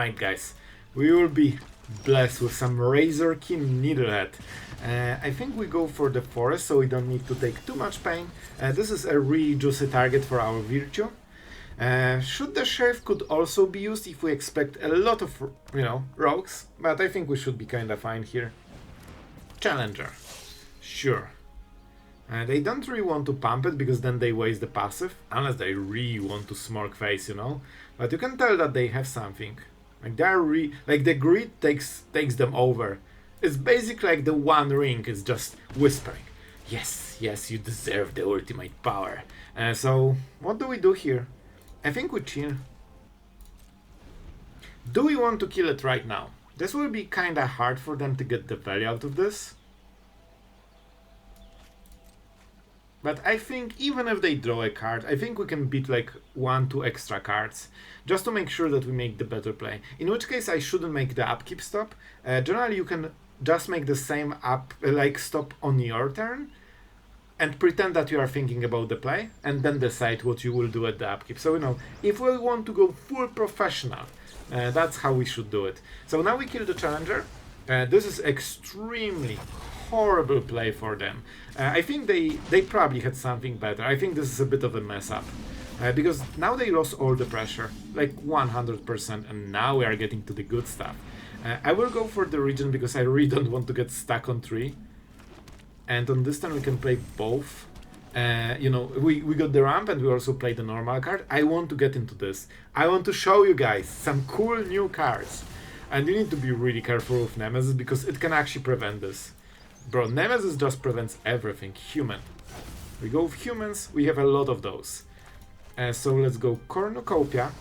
Alright guys, we will be blessed with some Razor Keen Needlehead. I think we go for the forest so we don't need to take too much pain. This is a really juicy target for our Virtue. Should the Sheriff could also be used if we expect a lot of, rogues, but I think we should be kinda fine here. Challenger. Sure. They don't really want to pump it because then they waste the passive, unless they really want to Smork Face, But you can tell that they have something. Like they're like the greed takes them over. It's basically like the One Ring is just whispering, yes, yes, you deserve the ultimate power. So what do we do here? I think we chill. Do we want to kill it right now? This will be kinda hard for them to get the value out of this. But I think even if they draw a card, I think we can beat like 1-2 extra cards, just to make sure that we make the better play. In which case I shouldn't make the upkeep stop. Generally you can just make the same stop on your turn, and pretend that you are thinking about the play, and then decide what you will do at the upkeep. So if we want to go full professional, that's how we should do it. So now we kill the Challenger. This is extremely horrible play for them. I think they probably had something better. I think this is a bit of a mess up. Because now they lost all the pressure, like 100%, and now we are getting to the good stuff. I will go for the Regent because I really don't want to get stuck on 3. And on this turn we can play both. We got the ramp and we also play the normal card. I want to get into this. I want to show you guys some cool new cards. And you need to be really careful with Nemesis because it can actually prevent this. Bro, Nemesis just prevents everything. Human. We go with humans, we have a lot of those. So let's go Cornucopia.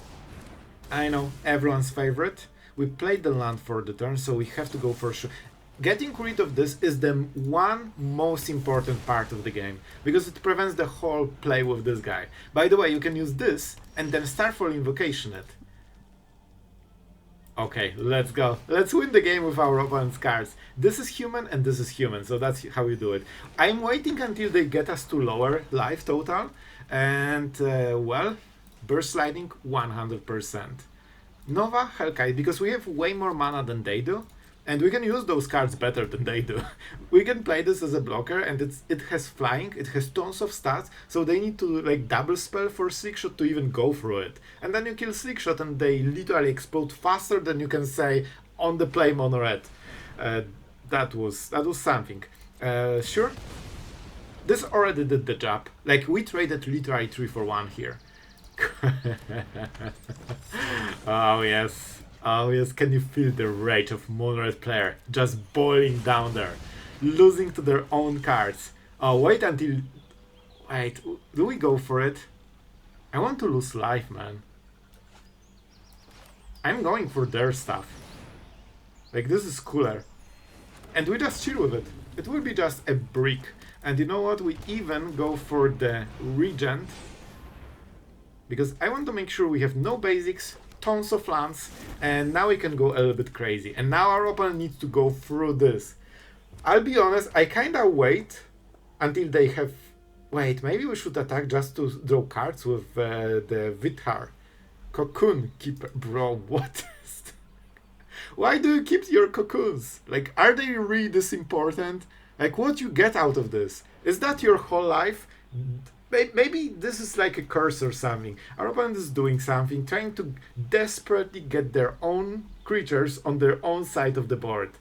I know, everyone's favorite. We played the land for the turn, so we have to go for sure. Getting rid of this is the one most important part of the game, because it prevents the whole play with this guy. By the way, you can use this and then Starfall Invocation it. Okay, let's go. Let's win the game with our opponent's cards. This is human and this is human, so that's how you do it. I'm waiting until they get us to lower life total, and Burst Sliding 100%. Nova Hellkite, because we have way more mana than they do, and we can use those cards better than they do. We can play this as a blocker, and it has flying, it has tons of stats, so they need to double spell for Slickshot to even go through it. And then you kill Slickshot and they literally explode faster than you can say on the play mono red. That was something. Sure. This already did the job. We traded literally 3 for 1 here. Oh yes. Oh yes, can you feel the rage of mono red player just boiling down there, losing to their own cards. Oh, wait, do we go for it? I want to lose life, man. I'm going for their stuff. This is cooler. And we just chill with it. It will be just a brick. And you know what? We even go for the Regent. Because I want to make sure we have no basics, tons of lands, and now we can go a little bit crazy. And now our opponent needs to go through this. I'll be honest, I kinda wait until they have... Wait, maybe we should attack just to draw cards with the Withar. Cocoon keeper. Bro, what is... Why do you keep your cocoons? Are they really this important? What you get out of this? Is that your whole life? Maybe this is like a curse or something. Our opponent is doing something, trying to desperately get their own creatures on their own side of the board.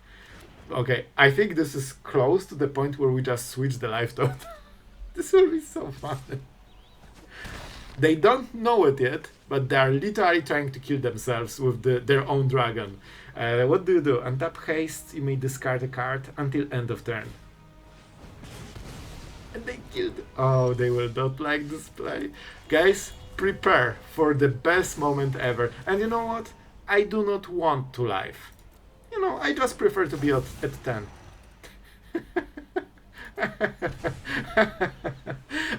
Okay, I think this is close to the point where we just switch the life total. This will be so fun. They don't know it yet, but they are literally trying to kill themselves with their own dragon. What do? Untap haste, you may discard a card until end of turn. And they killed... Oh, they will not like this play. Guys, prepare for the best moment ever. And you know what? I do not want to live. I just prefer to be at 10.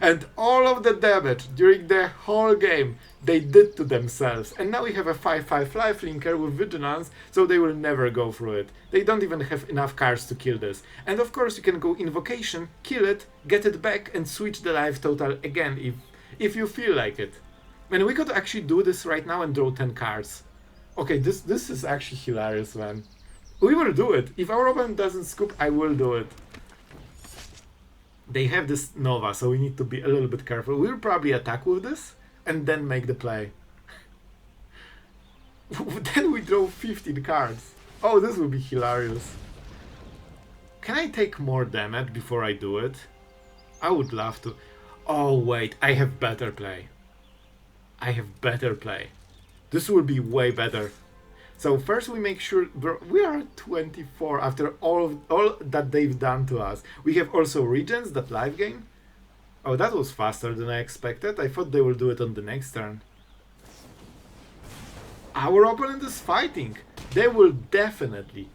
And all of the damage during the whole game they did to themselves. And now we have a 5/5 lifelinker with Vigilance, so they will never go through it. They don't even have enough cards to kill this. And of course you can go Invocation, kill it, get it back, and switch the life total again if you feel like it. And we could actually do this right now and draw 10 cards. Okay, this is actually hilarious, man. We will do it. If our opponent doesn't scoop, I will do it. They have this Nova, so we need to be a little bit careful. We'll probably attack with this and then make the play. Then we draw 15 cards. Oh, this will be hilarious. Can I take more damage before I do it? I would love to. Oh wait, I have better play. I have better play. This will be way better. So first we make sure we are at 24 after all that they've done to us. We have also Regents that live gain. Oh, that was faster than I expected. I thought they will do it on the next turn. Our opponent is fighting. They will definitely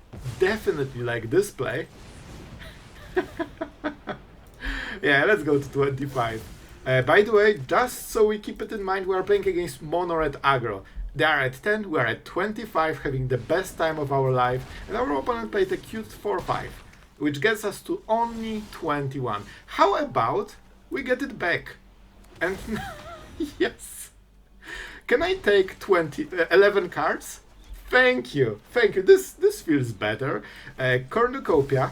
like this play. Yeah, let's go to 25. By the way, just so we keep it in mind, we are playing against Mono Red Aggro. They are at 10, we are at 25, having the best time of our life, and our opponent played a cute 4-5, which gets us to only 21. How about we get it back? And yes. Can I take 11 cards? Thank you, thank you. This feels better. Cornucopia.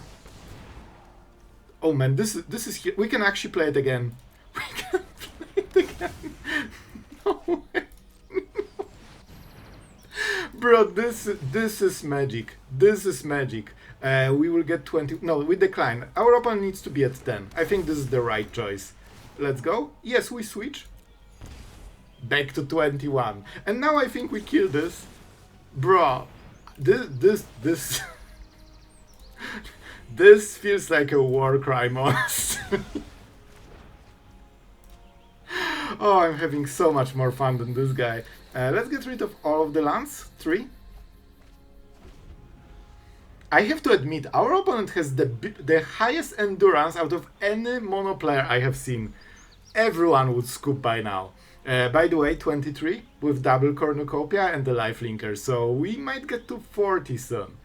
Oh man, this is we can actually play it again. We can play it again. No way. Bro, this is magic. This is magic. We will get 20. No, we decline. Our opponent needs to be at 10. I think this is the right choice. Let's go. Yes, we switch. Back to 21. And now I think we kill this. Bro, this this feels like a war crime, honestly. Oh, I'm having so much more fun than this guy. Let's get rid of all of the lands. 3. I have to admit, our opponent has the highest endurance out of any mono player I have seen. Everyone would scoop by now. By the way, 23 with double cornucopia and the lifelinker, so we might get to 40 soon.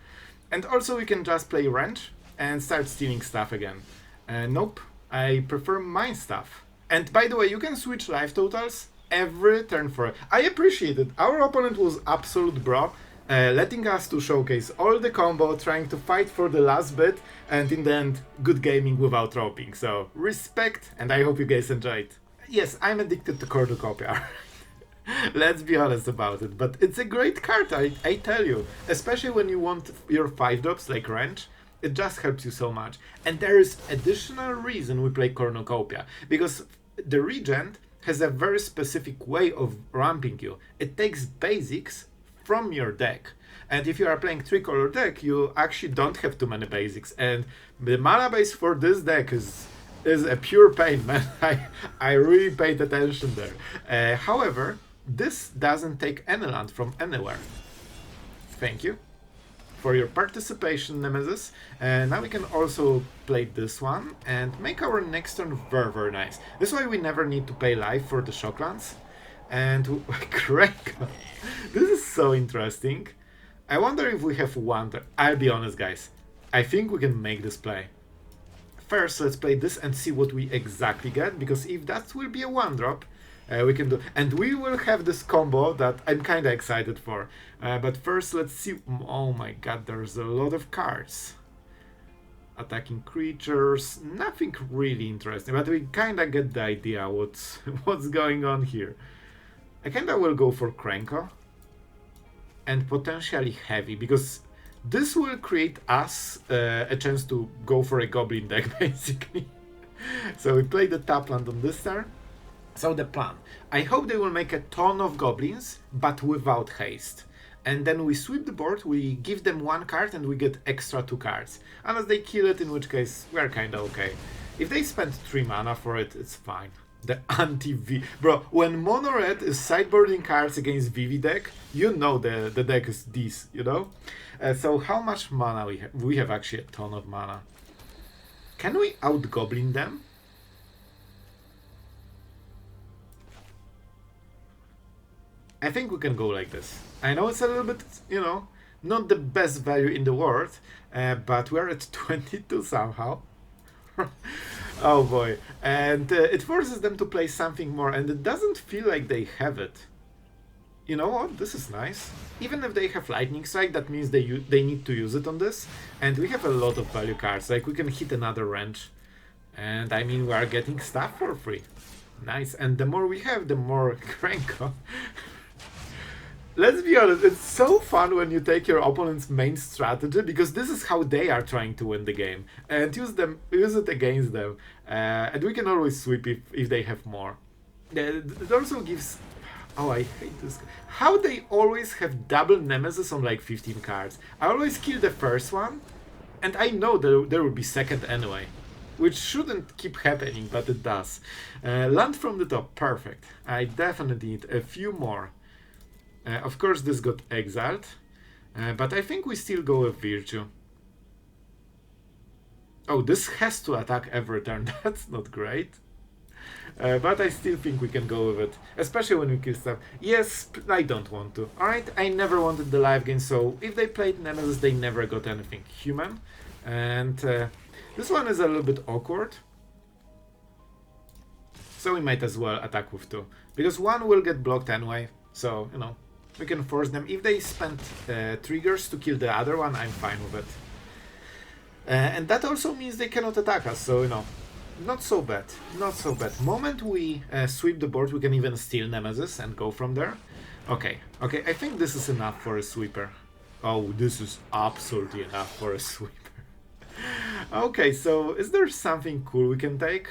And also we can just play wrench and start stealing stuff again. Nope, I prefer mine stuff. And by the way, you can switch life totals every turn for it. I appreciate it. Our opponent was absolute bro, letting us to showcase all the combo, trying to fight for the last bit, and in the end, good gaming without roping. So respect, and I hope you guys enjoyed. Yes, I'm addicted to Cornucopia. Let's be honest about it, but it's a great card, I tell you. Especially when you want your 5-drops like wrench, it just helps you so much. And there is additional reason we play Cornucopia, because the Regent has a very specific way of ramping you. It takes basics from your deck. And if you are playing 3-color deck, you actually don't have too many basics. And the mana base for this deck is a pure pain, man. I really paid attention there. However, this doesn't take any land from anywhere. Thank you for your participation, Nemesis. Now we can also play this one and make our next turn very, very nice. This way we never need to pay life for the shocklands. And Crank. This is so interesting. I wonder if we have one turn. I'll be honest, guys. I think we can make this play. First, let's play this and see what we exactly get, because if that will be a 1-drop, we can do, and we will have this combo that I'm kind of excited for. But first, let's see. Oh my god, there's a lot of cards. Attacking creatures, nothing really interesting, but we kind of get the idea what's going on here. I kind of will go for Cranko and potentially Heavy, because this will create us a chance to go for a goblin deck, basically. So we play the tap land on this turn. So the plan. I hope they will make a ton of goblins, but without haste. And then we sweep the board, we give them 1 card and we get extra 2 cards. Unless they kill it, in which case we're kinda okay. If they spend 3 mana for it, it's fine. The anti-V... Bro, when Mono Red is sideboarding cards against VV deck, you know the deck is this, you know? So how much mana we have? We have actually a ton of mana. Can we out-goblin them? I think we can go like this. I know it's a little bit, you know, not the best value in the world, but we're at 22 somehow. Oh boy. And it forces them to play something more, and it doesn't feel like they have it. You know what? This is nice. Even if they have Lightning Strike, that means they need to use it on this. And we have a lot of value cards. Like, we can hit another wrench. And I mean, we are getting stuff for free. Nice. And the more we have, the more Cranko. Let's be honest, it's so fun when you take your opponent's main strategy, because this is how they are trying to win the game. And use it against them. And we can always sweep if they have more. It also gives... Oh, I hate this. How they always have double Nemesis on like 15 cards. I always kill the first one, and I know there will be second anyway. Which shouldn't keep happening, but it does. Land from the top, perfect. I definitely need a few more. Of course this got exiled, but I think we still go with Virtue. Oh, this has to attack every turn, that's not great. But I still think we can go with it, especially when we kill stuff. Yes, I don't want to. Alright, I never wanted the live game, so if they played Nemesis, they never got anything human. And this one is a little bit awkward. So we might as well attack with 2. Because 1 will get blocked anyway, so, you know, we can force them. If they spend triggers to kill the other one, I'm fine with it. And that also means they cannot attack us, so, you know, not so bad, not so bad. Moment we sweep the board, we can even steal Nemesis and go from there. Okay, okay, I think this is enough for a sweeper. Oh, this is absolutely enough for a sweeper. Okay, so is there something cool we can take?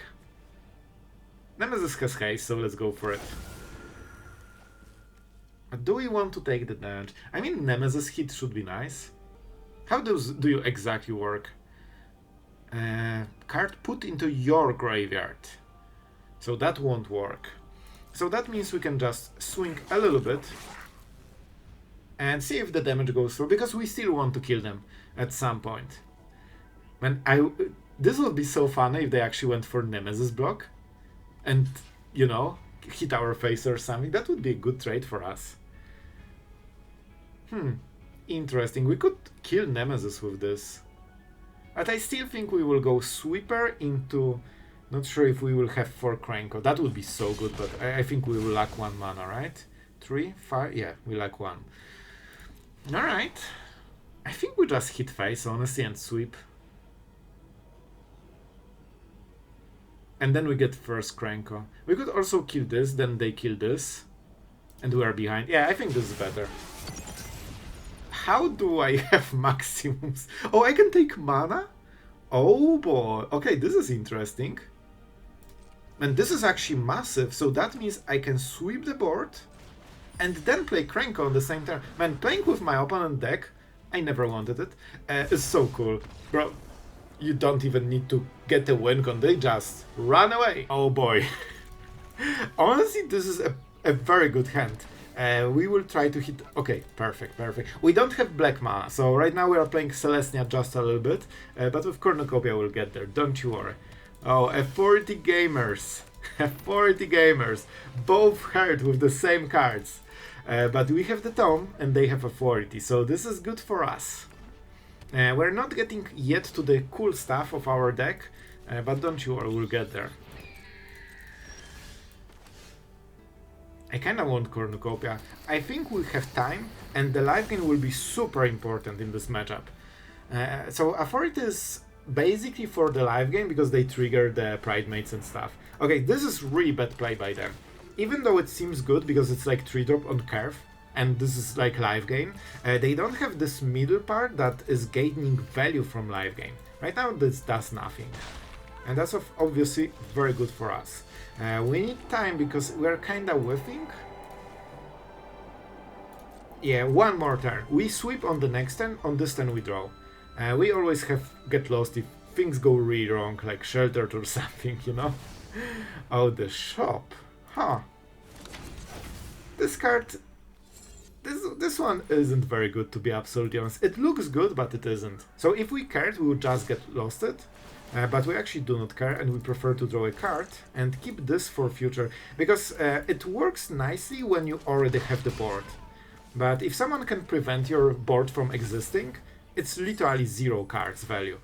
Nemesis has haste, so let's go for it. But do we want to take the damage? I mean, Nemesis hit should be nice. How do you exactly work? Card put into your graveyard. So that won't work. So that means we can just swing a little bit and see if the damage goes through, because we still want to kill them at some point. Man, this would be so funny if they actually went for Nemesis block and, you know, hit our face or something. That would be a good trade for us. Interesting. We could kill Nemesis with this. But I still think we will go Sweeper into... Not sure if we will have 4 Cranko. That would be so good, but I think we will lack 1 mana, right? 3, 5? Yeah, we lack 1. Alright. I think we just hit face, honestly, and sweep. And then we get first Cranko. We could also kill this, then they kill this. And we are behind. Yeah, I think this is better. How do I have maximums? Oh, I can take mana? Oh boy. Okay, this is interesting. And this is actually massive, so that means I can sweep the board and then play Cranko on the same turn. Man, playing with my opponent deck, I never wanted it. It's so cool. Bro, you don't even need to get a win con, they just run away. Oh boy. Honestly, this is a very good hand. We will try to hit... Okay, perfect, perfect. We don't have black mana, so right now we are playing Celestia just a little bit, but with Cornucopia we'll get there, don't you worry. Oh, a 40 gamers. 40 gamers. Both hurt with the same cards. But we have the Tome and they have a 40, so this is good for us. We're not getting yet to the cool stuff of our deck, but don't you worry, we'll get there. I kinda want Cornucopia. I think we have time, and the live game will be super important in this matchup. So Authority is basically for the live game, because they trigger the Pride Mates and stuff. Okay, this is really bad play by them. Even though it seems good, because it's like 3-drop on curve, and this is like live game, they don't have this middle part that is gaining value from live game. Right now this does nothing. And that's obviously very good for us. We need time because we're kinda whiffing. Yeah, 1 more turn. We sweep on the next turn, on this turn we draw. We always get lost if things go really wrong, like Sheltered or something, you know? Oh, the shop. Huh. This card... This one isn't very good, to be absolutely honest. It looks good, but it isn't. So if we cared, we would just get losted. But we actually do not care, and we prefer to draw a card and keep this for future, because it works nicely when you already have the board. But if someone can prevent your board from existing, it's literally 0 cards value.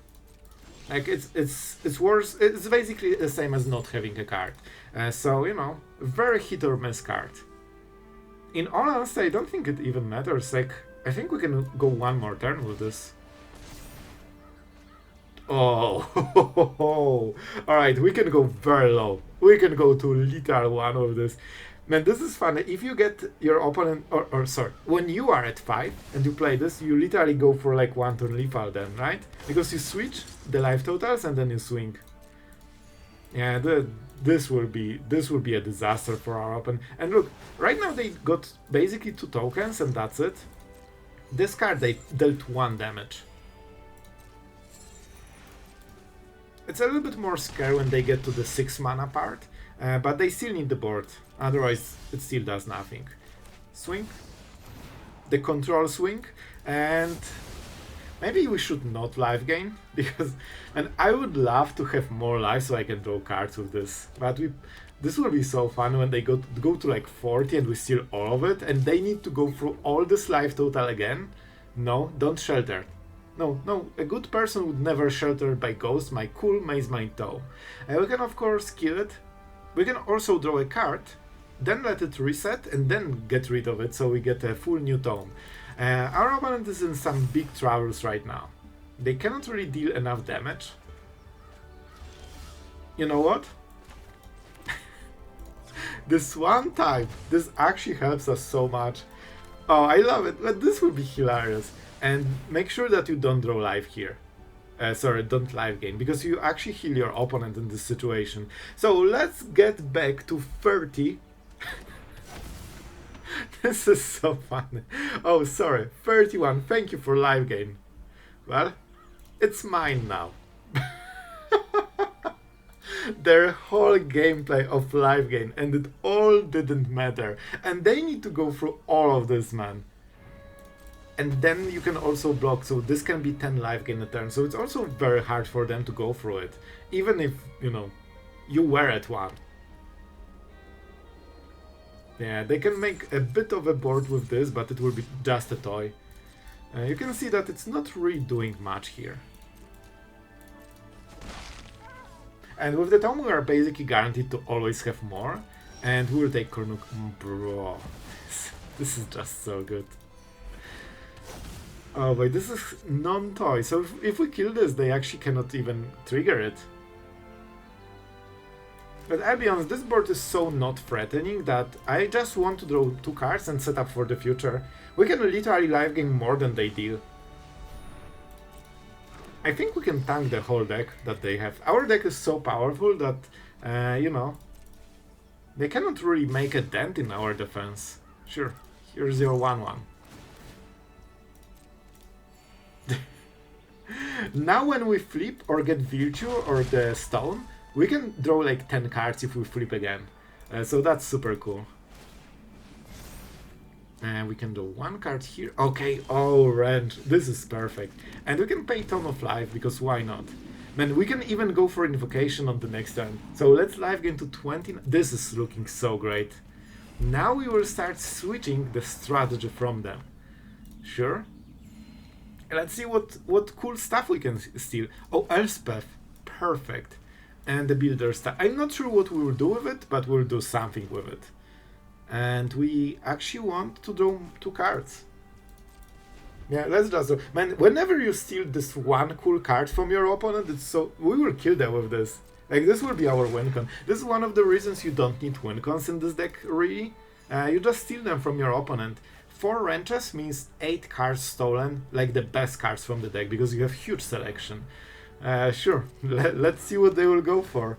Like it's worse. It's basically the same as not having a card. So you know, very hit or miss card. In all honesty, I don't think it even matters. Like, I think we can go one more turn with this. Oh, alright, we can go very low. We can go to literal one of this. Man, this is fun. If you get your opponent, or sorry, when you are at 5 and you play this, you literally go for like 1 turn lethal then, right? Because you switch the life totals and then you swing. Yeah, this will be a disaster for our opponent. And look, right now they got basically 2 tokens and that's it. This card they dealt 1 damage. It's a little bit more scary when they get to the 6 mana part, but they still need the board, otherwise it still does nothing. Swing, the control swing, and maybe we should not life gain, because and I would love to have more life so I can draw cards with this, but this will be so fun when they go to like 40 and we steal all of it, and they need to go through all this life total again. No, don't shelter. No, a good person would never shelter by ghost my cool Mazemind Tome. We can of course kill it. We can also draw a card, then let it reset and then get rid of it so we get a full new tome. Our opponent is in some big troubles right now. They cannot really deal enough damage. You know what? This one time, this actually helps us so much. Oh, I love it, but this will be hilarious. And make sure that you don't draw life here. Sorry, don't life gain, because you actually heal your opponent in this situation. So let's get back to 30. This is so funny. Oh, sorry, 31. Thank you for life gain. Well, it's mine now. Their whole gameplay of life gain, and it all didn't matter. And they need to go through all of this, man. And then you can also block, so this can be 10 life gain a turn. So it's also very hard for them to go through it, even if, you know, you were at 1. Yeah, they can make a bit of a board with this, but it will be just a toy. You can see that it's not really doing much here. And with the Tome we are basically guaranteed to always have more, and we will take Cornucopia. Bro, this is just so good. Oh wait, this is non-toy, so if we kill this, they actually cannot even trigger it. But I'll be honest, this board is so not threatening that I just want to draw 2 cards and set up for the future. We can literally life gain more than they deal. I think we can tank the whole deck that they have. Our deck is so powerful that, you know, they cannot really make a dent in our defense. Sure, here's your 1-1. Now when we flip or get Virtue or the Stone, we can draw like 10 cards if we flip again. So that's super cool. And we can do 1 card here. Okay, oh, Range, this is perfect. And we can pay Tome of Life, because why not? Man, we can even go for Invocation on the next turn. So let's life gain to 20. This is looking so great. Now we will start switching the strategy from them. Sure. Let's see what cool stuff we can steal. Oh, Elspeth. Perfect. And the Builder stuff. I'm not sure what we will do with it, but we'll do something with it. And we actually want to draw 2 cards. Yeah, let's just do. Man, whenever you steal this 1 cool card from your opponent, it's so... We will kill them with this. Like, this will be our win con. This is one of the reasons you don't need win cons in this deck, really. You just steal them from your opponent. 4 wrenches means 8 cards stolen, like the best cards from the deck, because you have huge selection. Sure, let's see what they will go for.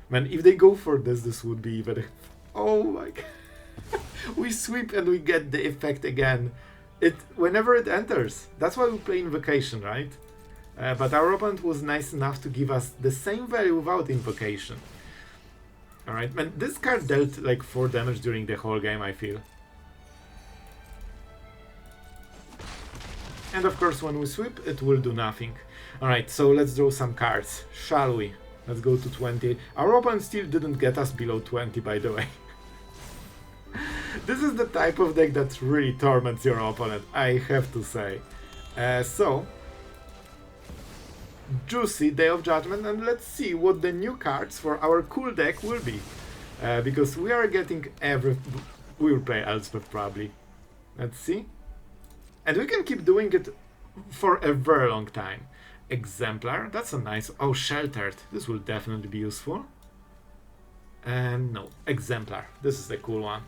Man, if they go for this, this would be even... Oh my god. We sweep and we get the effect again. Whenever it enters. That's why we play Invocation, right? But our opponent was nice enough to give us the same value without Invocation. Alright, man, this card dealt like 4 damage during the whole game, I feel. And of course, when we sweep, it will do nothing. Alright, so let's draw some cards, shall we? Let's go to 20. Our opponent still didn't get us below 20, by the way. This is the type of deck that really torments your opponent, I have to say. So, juicy Day of Judgment, and let's see what the new cards for our cool deck will be. Because we are getting we will play Elspeth probably. Let's see. And we can keep doing it for a very long time. Exemplar, that's a nice... Oh, Sheltered, this will definitely be useful. And no, Exemplar, this is the cool one.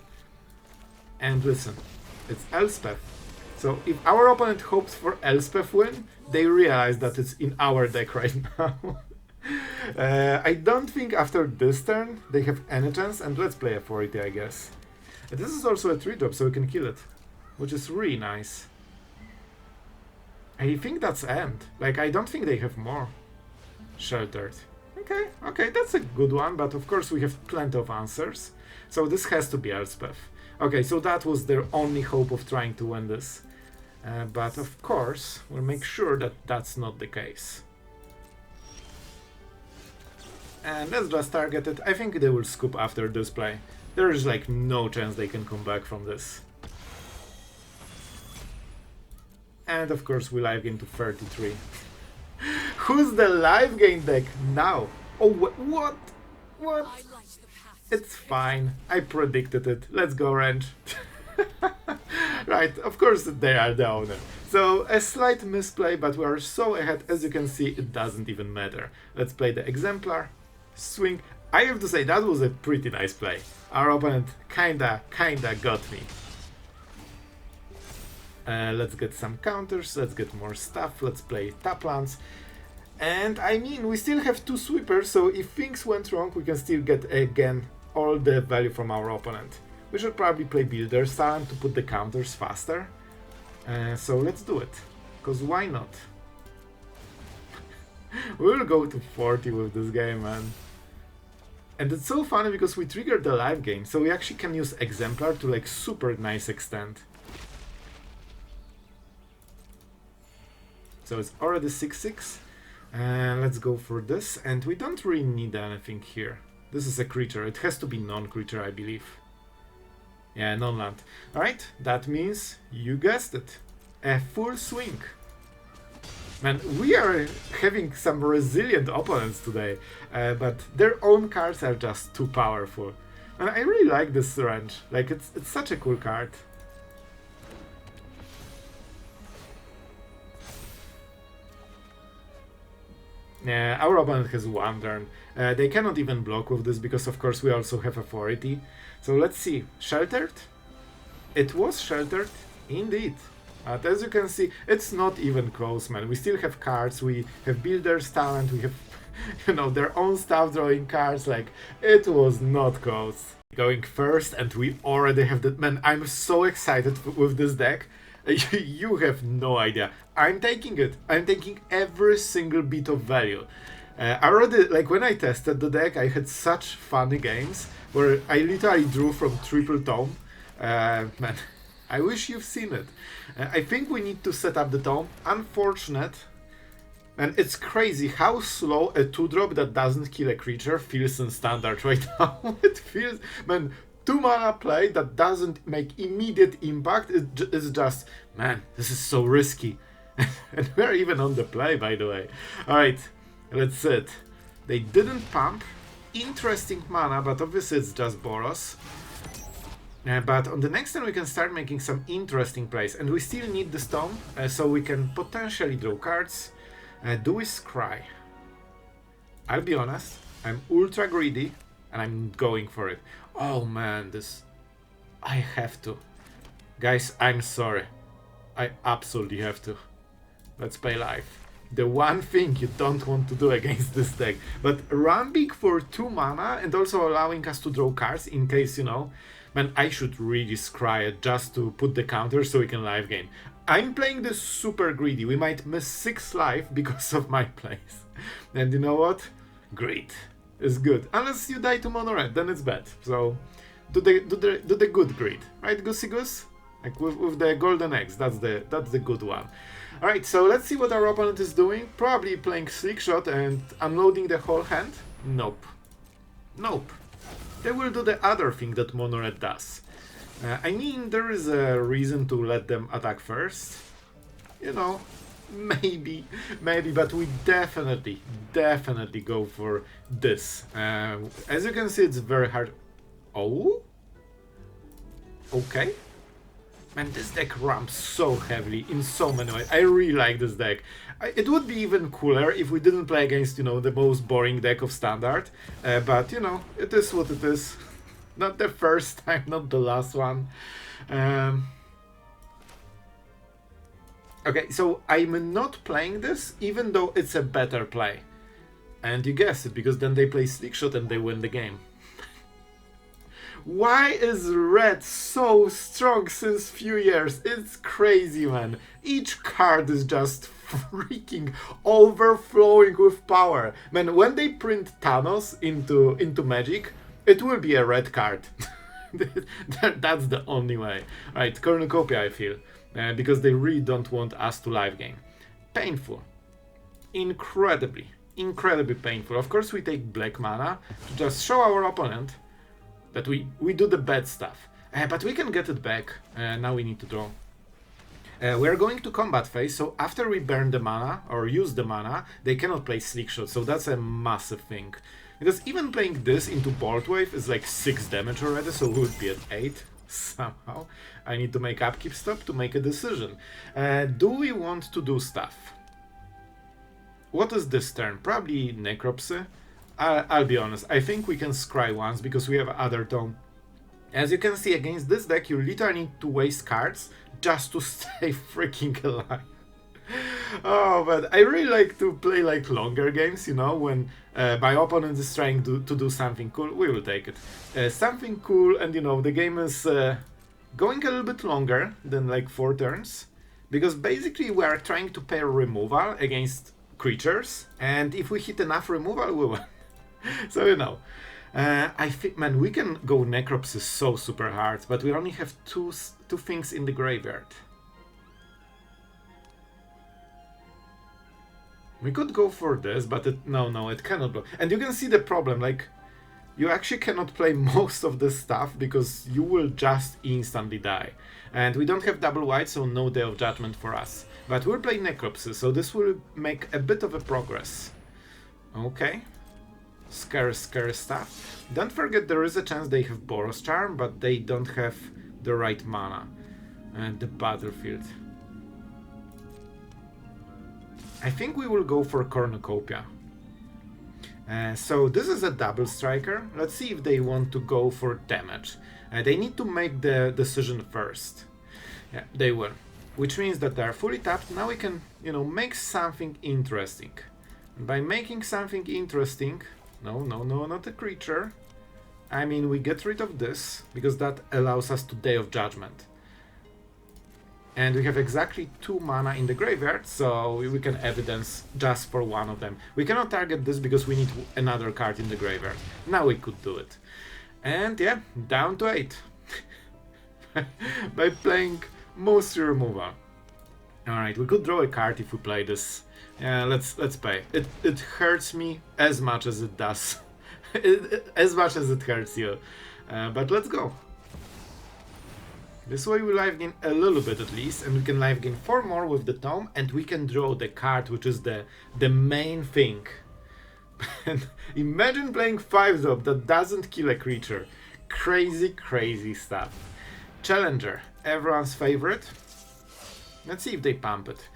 And listen, it's Elspeth. So if our opponent hopes for Elspeth win, they realize that it's in our deck right now. I don't think after this turn they have any chance, and let's play a 40, I guess. And this is also a 3-drop, so we can kill it, which is really nice. I think that's end. Like, I don't think they have more. Sheltered. Okay, that's a good one, but of course we have plenty of answers. So this has to be Elspeth. Okay, so that was their only hope of trying to win this. But of course, we'll make sure that that's not the case. And let's just target it. I think they will scoop after this play. There is like no chance they can come back from this. And of course we live gain to 33. Who's the live gain deck now? Oh, what? What? It's fine. I predicted it. Let's go, Ranch. Right, of course they are the owner. So a slight misplay, but we are so ahead, as you can see, it doesn't even matter. Let's play the Exemplar. Swing. I have to say, that was a pretty nice play. Our opponent kinda got me. Let's get some counters, let's get more stuff, let's play tap lands. And I mean, we still have 2 sweepers, so if things went wrong, we can still get, again, all the value from our opponent. We should probably play Builder's Talent to put the counters faster. So let's do it, because why not? We'll go to 40 with this game, man. And it's so funny because we triggered the live game, so we actually can use Exemplar to like super nice extent. So it's already 6-6. Let's go for this, and we don't really need anything here. This is a creature, it has to be non-creature, I believe. Yeah, non-land. Alright, that means, you guessed it, a full swing. Man, we are having some resilient opponents today, but their own cards are just too powerful. And I really like this range, like it's such a cool card. Yeah, our opponent has 1 turn. They cannot even block with this because of course we also have authority. So let's see, Sheltered? It was Sheltered, indeed. But as you can see, it's not even close, man. We still have cards, we have Builder's Talent, we have, you know, their own stuff drawing cards, like, it was not close. Going first, and we already have that. Man, I'm so excited with this deck. You have no idea. I'm taking it. I'm taking every single bit of value. I already, like, when I tested the deck, I had such funny games where I literally drew from triple tome. Man, I wish you've seen it. I think we need to set up the tome. Unfortunate. And it's crazy how slow a 2-drop that doesn't kill a creature feels in Standard right now. It feels, man, 2 mana play that doesn't make immediate impact is just, man, this is so risky. And we're even on the play, by the way. Alright, let's sit. They didn't pump. Interesting mana, but obviously it's just Boros. But on the next turn we can start making some interesting plays, and we still need the Stone, so we can potentially draw cards. Do we scry? I'll be honest, I'm ultra greedy, and I'm going for it. Oh man, this... I have to. Guys, I'm sorry. I absolutely have to. Let's play live. The one thing you don't want to do against this deck. But run big for 2 mana and also allowing us to draw cards in case, you know... Man, I should really scry it just to put the counter so we can live gain. I'm playing this super greedy. We might miss 6 life because of my plays. And you know what? Great. It's good. Unless you die to mono red, then it's bad. So do the good greed. Right, Goosey Goose? Like with the golden eggs, that's the good one. Alright, so let's see what our opponent is doing. Probably playing Slick Shot and unloading the whole hand. Nope. Nope. They will do the other thing that mono red does. I mean, there is a reason to let them attack first. You know, maybe, but we definitely go for this. As you can see, it's very hard. Oh? Okay. Man, this deck ramps so heavily in so many ways. I really like this deck. It would be even cooler if we didn't play against, you know, the most boring deck of Standard. But, you know, it is what it is. Not the first time, not the last one. Okay, so I'm not playing this, even though it's a better play. And you guessed it, because then they play Slickshot and they win the game. Why is red so strong since few years? It's crazy, man. Each card is just freaking overflowing with power. Man, when they print Thanos into Magic, it will be a red card. That's the only way. Right, Cornucopia, I feel. Because they really don't want us to live game. Painful. Incredibly painful. Of course, we take black mana to just show our opponent that we do the bad stuff. But we can get it back. Now we need to draw. We are going to combat phase, so after we burn the mana, or use the mana, they cannot play Slickshot, so that's a massive thing. Because even playing this into Bolt Wave is like 6 damage already, so we would be at 8 somehow. I need to make upkeep stop to make a decision. Do we want to do stuff? What is this turn? Probably Necropsy. I'll be honest, I think we can scry once because we have other tome. As you can see, against this deck you literally need to waste cards just to stay freaking alive. Oh, but I really like to play like longer games, you know, when my opponent is trying to do something cool. We will take it. Something cool, and you know, the game is going a little bit longer than like 4 turns, because basically we are trying to pair removal against creatures, and if we hit enough removal, we win. So, you know, I think, man, we can go Necropsy so super hard, but we only have two things in the graveyard. We could go for this, but no, it cannot block. And you can see the problem, like, you actually cannot play most of this stuff because you will just instantly die. And we don't have double white, so no Day of Judgment for us. But we'll play Necropsy, so this will make a bit of a progress. Okay. Scary stuff. Don't forget there is a chance they have Boros Charm, but they don't have the right mana. And the battlefield. I think we will go for Cornucopia. So this is a double striker. Let's see if they want to go for damage. They need to make the decision first. Yeah, they will. Which means that they are fully tapped. Now we can, you know, make something interesting. And by making something interesting... No, not a creature. I mean, we get rid of this, because that allows us to Day of Judgment. And we have exactly 2 mana in the graveyard, so we can evidence just for one of them. We cannot target this because we need another card in the graveyard. Now we could do it. And yeah, down to 8. By playing mostly removal. Alright, we could draw a card if we play this. Yeah, let's play. It hurts me as much as it does. As much as it hurts you. But let's go. This way we live gain a little bit at least, and we can live gain 4 more with the tome, and we can draw the card, which is the main thing. And imagine playing 5-drop that doesn't kill a creature. Crazy stuff. Challenger, everyone's favorite. Let's see if they pump it.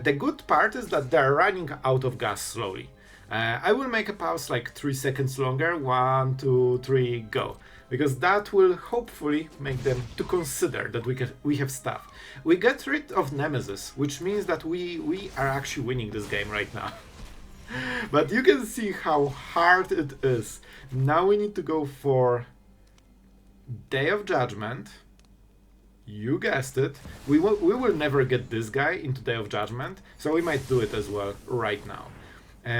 The good part is that they're running out of gas slowly. I will make a pause like 3 seconds longer. 1, 2, 3, go. Because that will hopefully make them to consider that we have stuff. We get rid of Nemesis, which means that we are actually winning this game right now. But you can see how hard it is. Now we need to go for Day of Judgment. You guessed it. We will never get this guy into Day of Judgment, so we might do it as well right now.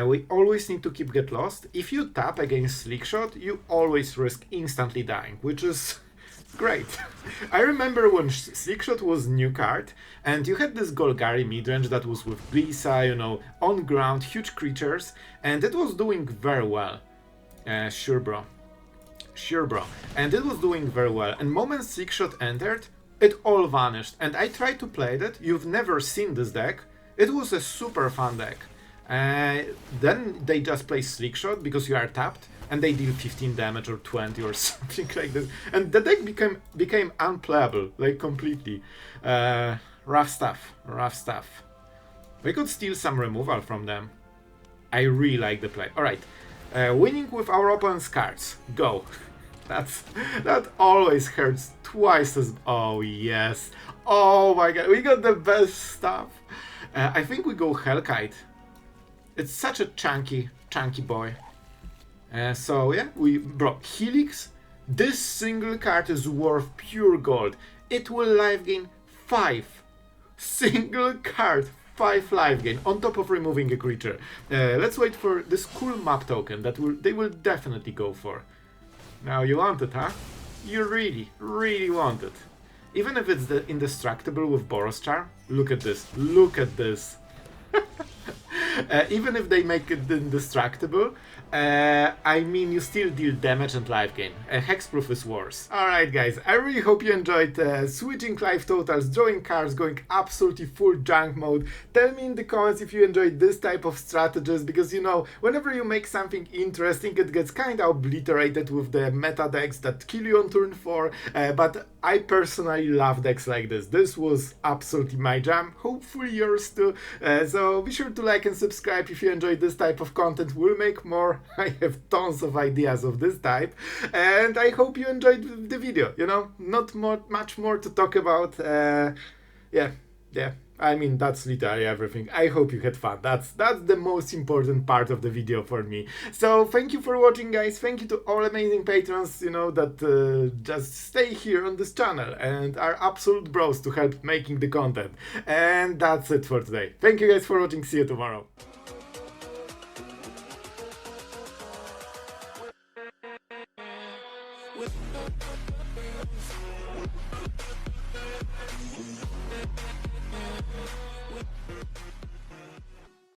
We always need to keep Get Lost. If you tap against Slickshot, you always risk instantly dying, which is great. I remember when Slickshot was new card, and you had this Golgari midrange that was with Blissa, you know, on ground, huge creatures, and it was doing very well. Sure bro. And it was doing very well, and moment Slickshot entered, it all vanished, and I tried to play that. You've never seen this deck. It was a super fun deck. Then they just play Slick Shot because you are tapped, and they deal 15 damage or 20 or something like this. And the deck became unplayable, like completely. Rough stuff, rough stuff. We could steal some removal from them. I really like the play. Alright, winning with our opponent's cards. Go. That always hurts twice as... Oh, yes. Oh my god, we got the best stuff. I think we go Hellkite. It's such a chunky boy. So yeah, we brought Helix. This single card is worth pure gold. It will life gain 5. Single card, 5 life gain on top of removing a creature. Let's wait for this cool map token that they will definitely go for. Now you want it, huh? You really want it. Even if it's the indestructible with Boros Charm. Look at this. Look at this. Even if they make it indestructible, I mean, you still deal damage and life gain. Hexproof is worse. Alright guys, I really hope you enjoyed switching life totals, drawing cards, going absolutely full junk mode. Tell me in the comments if you enjoyed this type of strategies, because you know, whenever you make something interesting, it gets kinda obliterated with the meta decks that kill you on turn 4, but I personally love decks like this. This was absolutely my jam, hopefully yours too. So be sure to like and subscribe if you enjoyed this type of content. We'll make more. I have tons of ideas of this type, and I hope you enjoyed the video. You know, not much more to talk about. Yeah. I mean, that's literally everything. I hope you had fun. That's the most important part of the video for me. So thank you for watching, guys. Thank you to all amazing patrons, you know, that just stay here on this channel and are absolute bros to help making the content. And that's it for today. Thank you guys for watching. See you tomorrow.